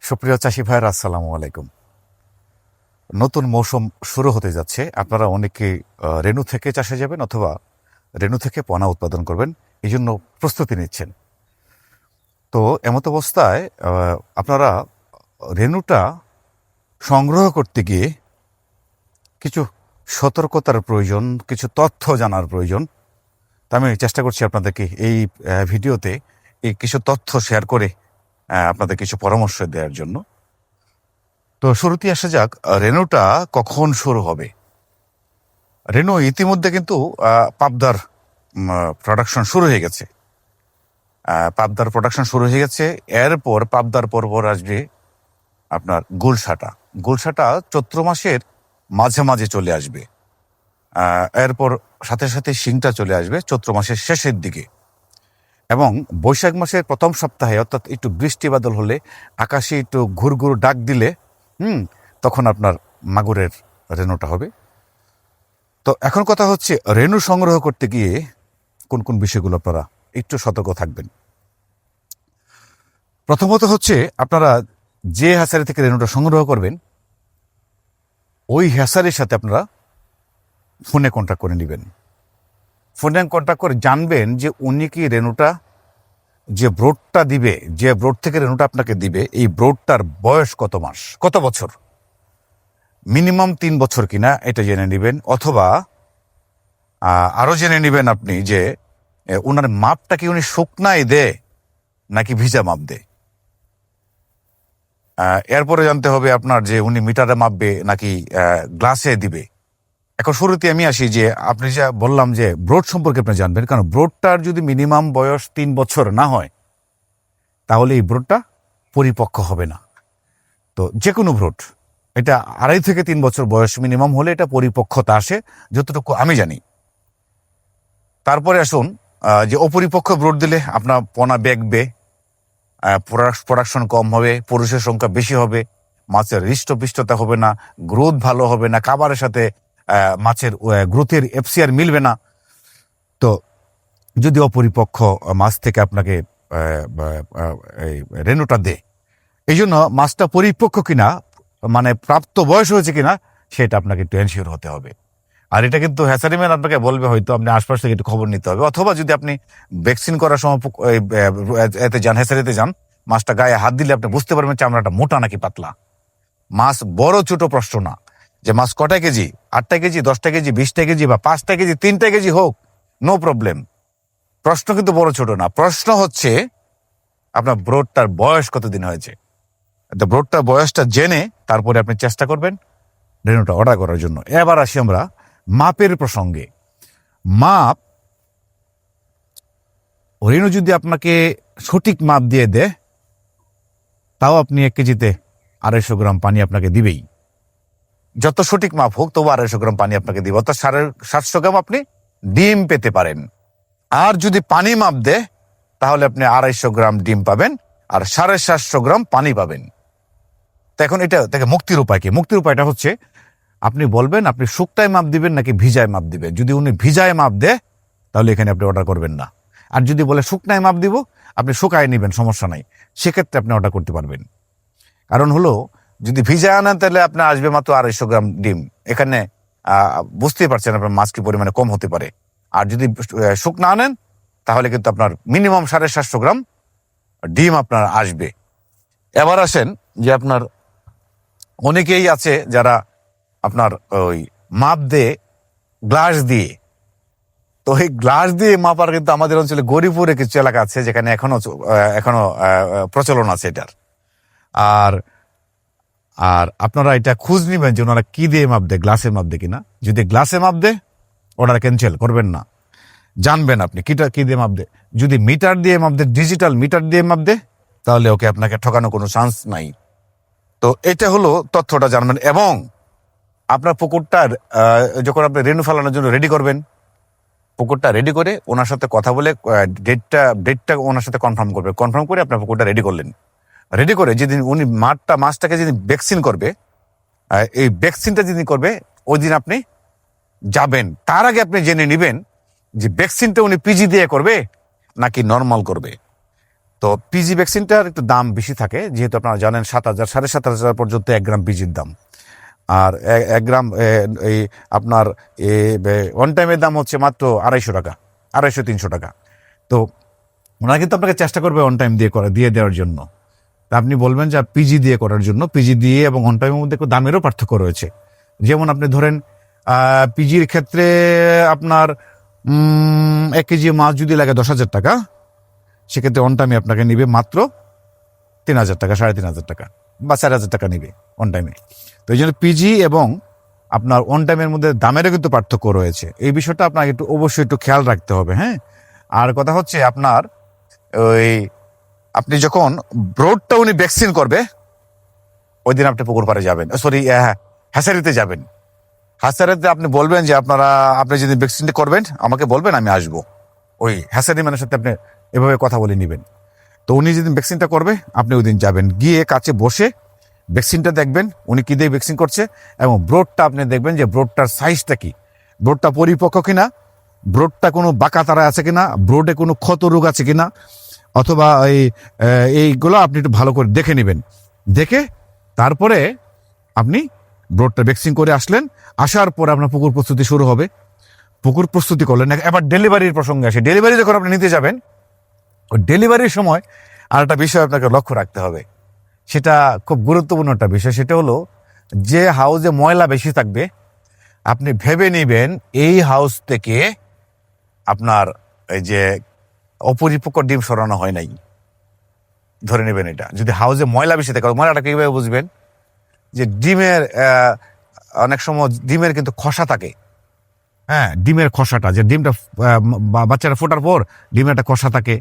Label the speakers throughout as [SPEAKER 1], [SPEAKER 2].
[SPEAKER 1] সুপ্রিয় চাষি ভাইয়েরা, আসসালামু আলাইকুম। নতুন মৌসুম শুরু হতে যাচ্ছে। আপনারা অনেকে রেণু থেকে চাষে যাবেন অথবা রেণু থেকে পোনা উৎপাদন করবেন, এই জন্য প্রস্তুতি নিচ্ছেন। তো এমত অবস্থায় আপনারা রেণুটা সংগ্রহ করতে গিয়ে কিছু সতর্কতার প্রয়োজন, কিছু তথ্য জানার প্রয়োজন। তা আমি চেষ্টা করছি আপনাদেরকে এই ভিডিওতে এই কিছু তথ্য শেয়ার করে আপনাদের কিছু পরামর্শ দেওয়ার জন্য। তো শুরুতেই আসা যাক, রেণুটা কখন শুরু হবে। রেণু ইতিমধ্যে কিন্তু পাবদার প্রোডাকশন শুরু হয়ে গেছে। এরপর পাবদার পরপর আসবে আপনার গুলশাটা। গুলশাটা চৈত্র মাসের মাঝে মাঝে চলে আসবে। এরপর সাথে সাথে শিংটা চলে আসবে চৈত্র মাসের শেষের দিকে, এবং বৈশাখ মাসের প্রথম সপ্তাহে, অর্থাৎ একটু বৃষ্টি বাদল হলে, আকাশে একটু ঘুরঘুর ডাক দিলে তখন আপনার মাগুরের রেণুটা হবে। তো এখন কথা হচ্ছে, রেণু সংগ্রহ করতে গিয়ে কোন কোন বিষয়গুলো আপনারা একটু সতর্ক থাকবেন। প্রথমত হচ্ছে, আপনারা যে হ্যাচারি থেকে রেণুটা সংগ্রহ করবেন ওই হ্যাচারির সাথে আপনারা ফোনে কন্ট্যাক্ট করে নেবেন। ফোনে কন্ট্যাক্ট করে জানবেন যে উনি কি রেণুটা, যে ব্রোডটা দিবে, যে ব্রোড থেকে রেণুটা আপনাকে দিবে, এই ব্রোডটার বয়স কত মাস, কত বছর, মিনিমাম 3 বছর কিনা এটা জেনে নেবেন। অথবা আরও জেনে নেবেন আপনি যে ওনার মাপটা কি উনি শুকনায় দেয় নাকি ভিজা মাপ দেয়। এরপরে জানতে হবে আপনার যে উনি মিটারে মাপবে নাকি গ্লাসে দিবে। এখন শুরুতে আমি আসি যে আপনি যা বললাম যে ব্রোড সম্পর্কে আপনি জানবেন, কারণ ব্রোডটার যদি মিনিমাম বয়স 3 বছর না হয় তাহলে এই ব্রোডটা পরিপক্ক হবে না। তো যে কোনো ব্রোড, এটা 2.5 থেকে 3 বছর বয়স মিনিমাম হলে এটা পরিপক্কতা আসে, যতটুকু আমি জানি। তারপরে আসুন, যে অপরিপক্ক ব্রোড দিলে আপনার পোনা বেগবে, প্রোডাকশন কম হবে, পুরুষের সংখ্যা বেশি হবে, মাছের হৃষ্টপুষ্টতা হবে না, গ্রোথ ভালো হবে না, খাবারের সাথে মাছের গ্রোথের এফসিআর মিলবে না। তো যদি অপরিপক্ক মাছ থেকে আপনাকে এই রেণুটা দেয়, এই জন্য মাছটা পরিপক্ক কিনা, মানে প্রাপ্ত বয়স হয়েছে কিনা, সেটা আপনাকে একটু এনশিওর হতে হবে। আর এটা কিন্তু হ্যাচারিম্যান আপনাকে বলবে, হয়তো আপনি আশপাশ থেকে একটু খবর নিতে হবে। অথবা যদি আপনি ভ্যাকসিন করার সময় এতে যান, হ্যাচারিতে যান, মাছটা গায়ে হাত দিলে আপনি বুঝতে পারবেন চামড়াটা মোটা নাকি পাতলা। মাছ বড় ছোট প্রশ্ন না, যে মাছ কটা কেজি, 8টা কেজি, 10টা কেজি, 20টা কেজি বা 5টা কেজি, 3টা কেজি হোক, নো প্রবলেম। প্রশ্ন কিন্তু বড় ছোট না, প্রশ্ন হচ্ছে আপনার ব্রোডটার বয়স কতদিন হয়েছে। ব্রোডটার বয়সটা জেনে তারপরে আপনি চেষ্টা করবেন রেণুটা অর্ডার করার জন্য। এবার আসি আমরা মাপের প্রসঙ্গে। মাপ, রেণু যদি আপনাকে সঠিক মাপ দিয়ে দেয় তাও আপনি 1 কেজিতে 250 গ্রাম পানি আপনাকে দিবেই। যত সঠিক মাপ হোক তবু 250 গ্রাম পানি আপনাকে দিবে, অর্থাৎ 750 গ্রাম আপনি ডিম পেতে পারেন। আর যদি পানি মাপ দেয় তাহলে আপনি 250 গ্রাম ডিম পাবেন আর 750 গ্রাম পানি পাবেন। তো এখন এটা থেকে মুক্তির উপায় কি? মুক্তির উপায়টা হচ্ছে, আপনি বলবেন আপনি শুকনায় মাপ দিবেন নাকি ভিজায় মাপ দিবেন। যদি উনি ভিজায় মাপ দেয় তাহলে এখানে আপনি অর্ডার করবেন না। আর যদি বলে শুকনায় মাপ দিব, আপনি শুকায় নেবেন, সমস্যা নাই, সেক্ষেত্রে আপনি অর্ডার করতে পারবেন। কারণ হলো, যদি ভিজায় আনেন তাহলে আপনার আসবে মাত্র 250 গ্রাম ডিম। এখানে বুঝতেই পারছেন আপনার মাছ কি পরিমাণে কম হতে পারে। আর যদি শুকনা আনেন তাহলে কিন্তু আপনার মিনিমাম 750 গ্রাম ডিম আপনার আসবে। এবার আসেন যে আপনার অনেকেই আছে যারা আপনার ওই মাপ দিয়ে গ্লাস দিয়ে, তো এই গ্লাস দিয়ে মাপার কিন্তু আমাদের অঞ্চলে গরিপুরে কিছু এলাকা আছে যেখানে এখনো প্রচলন আছে এটার। আর আর আপনারা এটা খোঁজ নিবেন যে ওনারা কি দিয়ে মাপ দেয়, গ্লাসে মাপ দেয় কিনা। যদি গ্লাসে মাপ দেয় ওনারা ক্যান্সেল করবেন না, জানবেন আপনি কি দিয়ে মাপ দেয়। যদি মিটার দিয়ে মাপ দেয়, ডিজিটাল মিটার দিয়ে মাপ দেয়, তাহলে ওকে আপনাকে ঠকানো কোনো চান্স নাই। তো এটা হলো তথ্যটা জানবেন। এবং আপনার পুকুরটার যখন আপনি রেণু ফেলানোর জন্য রেডি করবেন, পুকুরটা রেডি করে ওনার সাথে কথা বলে ডেটটা ওনার সাথে কনফার্ম করে আপনার পুকুরটা রেডি করলেন। রেডি করে যেদিন উনি মাছটাকে যেদিন ভ্যাকসিন করবে, এই ভ্যাকসিনটা যেদিন করবে ওই দিন আপনি যাবেন। তার আগে আপনি জেনে নেবেন যে ভ্যাকসিনটা উনি পিজি দিয়ে করবে নাকি নর্মাল করবে। তো তো পিজি ভ্যাকসিনটার একটু দাম বেশি থাকে, যেহেতু আপনারা জানেন 7,000 7,500 পর্যন্ত 1 গ্রাম পিজির দাম। আর 1 গ্রাম এই আপনার ওয়ান টাইমের দাম হচ্ছে মাত্র 250 টাকা, 250-300 টাকা। তো ওনারা কিন্তু আপনাকে চেষ্টা করবে অন টাইম দিয়ে দেওয়ার জন্য। তা আপনি বলবেন যে পিজি দিয়ে করার জন্য, পিজি দিয়ে এবং অন টাইমের মধ্যে একটু দামেরও পার্থক্য রয়েছে। যেমন আপনি ধরেন পিজির ক্ষেত্রে আপনার 1 কেজি মাছ যদি লাগে 10,000 টাকা, সেক্ষেত্রে অন টাইমে আপনাকে নিবে মাত্র 3,000 টাকা, 3,500 টাকা বা 4,000 টাকা নিবে অন টাইমে। তো এই জন্য পিজি এবং আপনার অন টাইমের মধ্যে দামেরও কিন্তু পার্থক্য রয়েছে। এই বিষয়টা আপনাকে একটু অবশ্যই একটু খেয়াল রাখতে হবে। হ্যাঁ, আর কথা হচ্ছে আপনার ওই আপনি যখন ব্রডটা উনি ভ্যাকসিন করবে ওই দিন আপনি পুকুর পাড়ে যাবেন, সরি হ্যাচারিতে যাবেন। হ্যাচারিতে আপনি বলবেন যে আপনি যদি ভ্যাকসিনটা করবেন আমাকে বলবেন, আমি আসবো। ওই হ্যাচারি ম্যানের সাথে আপনি এভাবে কথা বলে নেবেন। তো উনি যেদিন ভ্যাকসিনটা করবে আপনি ওই দিন যাবেন, গিয়ে কাছে বসে ভ্যাকসিনটা দেখবেন উনি কি দিয়ে ভ্যাকসিন করছে, এবং ব্রডটা আপনি দেখবেন যে ব্রডটার সাইজটা কি, ব্রডটা পরিপক্ক কিনা, ব্রডটা কোনো বাঁকা তারা আছে কিনা, ব্রডে কোনো ক্ষত রোগ আছে কিনা, অথবা এইগুলো আপনি একটু ভালো করে দেখে নেবেন। দেখে তারপরে আপনি ব্রডটা ভ্যাকসিন করে আসলেন, আসার পরে আপনার পুকুর প্রস্তুতি শুরু হবে। পুকুর প্রস্তুতি করলেন। এবার ডেলিভারির প্রসঙ্গে আসে। ডেলিভারি যখন আপনি নিতে যাবেন, ওই ডেলিভারির সময় আর একটা বিষয় আপনাকে লক্ষ্য রাখতে হবে, সেটা খুব গুরুত্বপূর্ণ একটা বিষয়। সেটা হলো যে হাউসে ময়লা বেশি থাকবে আপনি ভেবে নেবেন এই হাউস থেকে আপনার এই যে অপরিপক্ক ডিম সরানো হয় নাই, ধরে নেবেন এটা। যদি হাউসে ময়লা বেশি থাকে, ময়লাটা কিভাবে বুঝবেন, যে ডিমের অনেক সময় ডিমের কিন্তু খসা থাকে। হ্যাঁ, ডিমের খসাটা, যে ডিমটা বাচ্চারা ফোটার পর ডিমের একটা খসা থাকে,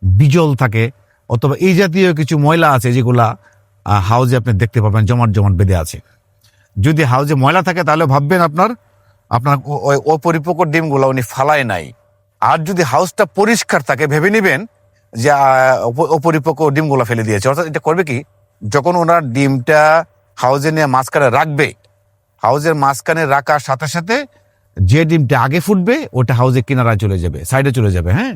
[SPEAKER 1] বিজল থাকে, অথবা এই জাতীয় কিছু ময়লা আছে যেগুলা হাউজে আপনি দেখতে পাবেন জমাট জমাট বেঁধে আছে। যদি হাউজে ময়লা থাকে তাহলে ভাববেন আপনার ওই অপরিপক্ক ডিমগুলো উনি ফালায় নাই। আর যদি হাউসটা পরিষ্কার থাকে ভেবে নেবেন যে অপরিপক্ক ডিমগুলো ফেলে দিয়েছে। অর্থাৎ এটা করবে কি, যখন ওনার ডিমটা হাউজে নিয়ে মাঝখানে রাখবে, হাউজের মাঝখানে রাখার সাথে সাথে যে ডিমটা আগে ফুটবে ওটা হাউজের কিনারায় চলে যাবে, সাইডে চলে যাবে। হ্যাঁ,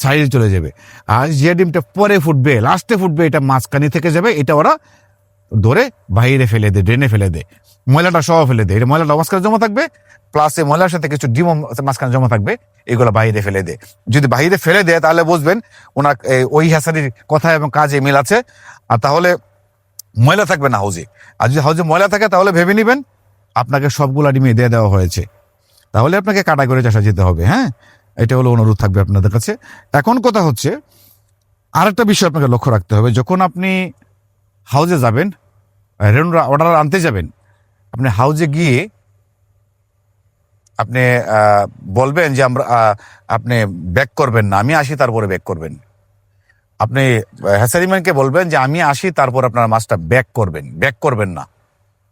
[SPEAKER 1] সাইডে চলে যাবে। আর যে ডিমটা পরে ফুটবে, লাস্টে ফুটবে, এটা মাঝখানে থেকে যাবে, এটা ওরা ধরে বাইরে ফেলে দে, ড্রেনে ফেলে দে, ময়লাটা সহ ফেলে দে। এটা ময়লাটা মাঝখানে জমা থাকবে, প্লাস এই ময়লার সাথে কিছু ডিম মাঝখানে জমা থাকবে, এগুলো বাইরে ফেলে দে। যদি বাইরে ফেলে দেয় তাহলে বুঝবেন ওনার ওই হ্যাচারির কথা এবং কাজে মিল আছে, আর তাহলে ময়লা থাকবে না হাউজে। আর যদি হাউজে ময়লা থাকে তাহলে ভেবে নিবেন আপনাকে সবগুলা ডিমে দিয়ে দেওয়া হয়েছে, তাহলে আপনাকে কাটা করে চাষা যেতে হবে। হ্যাঁ, এটা হলো অনুরোধ থাকবে আপনাদের কাছে। এখন কথা হচ্ছে আরেকটা বিষয় আপনাকে লক্ষ্য রাখতে হবে, যখন আপনি হাউজে যাবেন, অর্ডার আনতে যাবেন, আপনি হাউজে গিয়ে আপনি বলবেন যে আপনি ব্যাক করবেন না, আমি আসি তারপরে ব্যাক করবেন। আপনি হ্যাচারিম্যানকে বলবেন যে আমি আসি তারপর আপনার মাছটা ব্যাক করবেন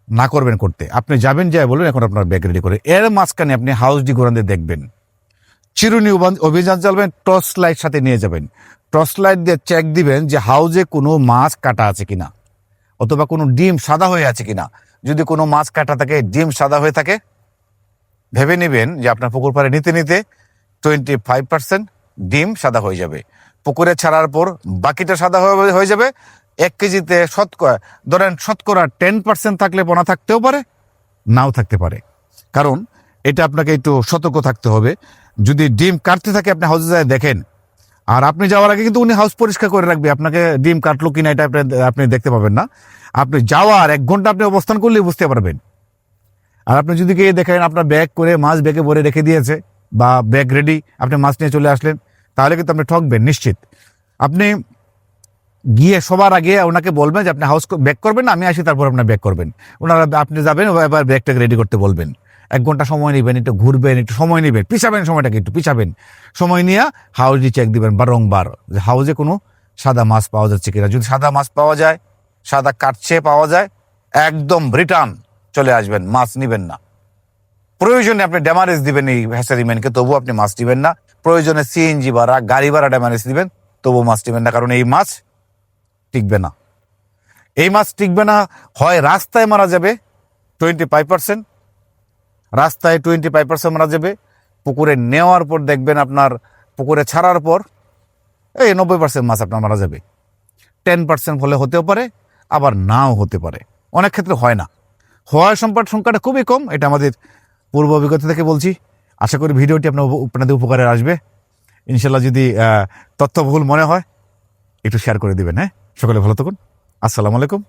[SPEAKER 1] না করবেন করতে। আপনি যাবেন, যাই বলবেন এখন আপনার ব্যাগ রেডি করে। এর মাঝখানে আপনি হাউস ডি ঘোরান দিয়ে দেখবেন, চিরুনি অভিযান চালাবেন, টর্চ লাইট সাথে নিয়ে যাবেন। টর্চ লাইট দিয়ে চেক দিবেন যে হাউজে কোনো মাছ কাটা আছে কিনা, অথবা কোনো ডিম সাদা হয়ে আছে কিনা। যদি কোনো মাছ কাটা থাকে, ডিম সাদা হয়ে থাকে, ভেবে নেবেন যে আপনার পুকুর পাড়ে নিতে নিতে 25% ডিম সাদা হয়ে যাবে। পুকুরে ছাড়ার পর বাকিটা সাদা হয়ে যাবে। 1 কেজিতে শতকরা 10% থাকলে পোনা থাকতেও পারে, নাও থাকতে পারে। কারণ এটা আপনাকে একটু সতর্ক থাকতে হবে। যদি ডিম কাটতে থাকে আপনি হাউসে যায় দেখেন, আর আপনি যাওয়ার আগে কিন্তু উনি হাউস পরিষ্কার করে রাখবে, আপনাকে ডিম কাটলো কিনা এটা আপনি দেখতে পাবেন না। আপনি যাওয়ার 1 ঘন্টা আপনি অবস্থান করলেই বুঝতে পারবেন। আর আপনি যদি গিয়ে দেখেন আপনার ব্যাগ করে মাছ ব্যাগে ভরে রেখে দিয়েছে, বা ব্যাগ রেডি, আপনি মাছ নিয়ে চলে আসলেন, তাহলে কিন্তু আপনি ঠকবেন নিশ্চিত। আপনি গিয়ে সবার আগে ওনাকে বলবেন যে আপনি হাউস ব্যাক করবেন না, আমি আসি তারপর আপনার ব্যাক করবেন। ওনারা আপনি যাবেন, এবার ব্যাগটাকে রেডি করতে বলবেন। 1 ঘন্টা সময় নেবেন, একটু ঘুরবেন, একটু সময় নেবেন, পিছাবেন সময়টাকে, একটু পিছাবেন, সময় নিয়ে হাউসে চেক দিবেন বারংবার যে হাউসে কোনো সাদা মাছ পাওয়া যাচ্ছে কিনা। যদি সাদা মাছ পাওয়া যায়, সাদা কাটছে পাওয়া যায়, একদম রিটার্ন চলে আসবেন, মাছ নিবেন না। প্রয়োজনে আপনি ড্যামারেজ দিবেন এই হ্যাচারিম্যানকে, তবু আপনি মাছ নিবেন না। প্রয়োজনে সিএনজি ভাড়া, গাড়ি ভাড়া ড্যামারেজ দিবেন, তবু মাছ নিবেন না। কারণ এই মাছ টিকবে না। এই মাছ টিকবে না, হয় রাস্তায় মারা যাবে 25%, রাস্তায় 25% মারা যাবে। পুকুরে নেওয়ার পর দেখবেন আপনার পুকুরে ছাড়ার পর এই 90% মাছ আপনার মারা যাবে। 10% হলে হতেও পারে, আবার নাও হতে পারে, অনেক ক্ষেত্রে হয় না। হওয়ার সংখ্যাটা খুবই কম, এটা আমাদের পূর্ব অভিজ্ঞতা থেকে বলছি। আশা করি ভিডিওটি আপনাদের উপকারে আসবে। ইনশাল্লাহ যদি তথ্য ভুল মনে হয় একটু শেয়ার করে দিবেন। হ্যাঁ, সকলে ভালো থাকুন। আসসালামু আলাইকুম।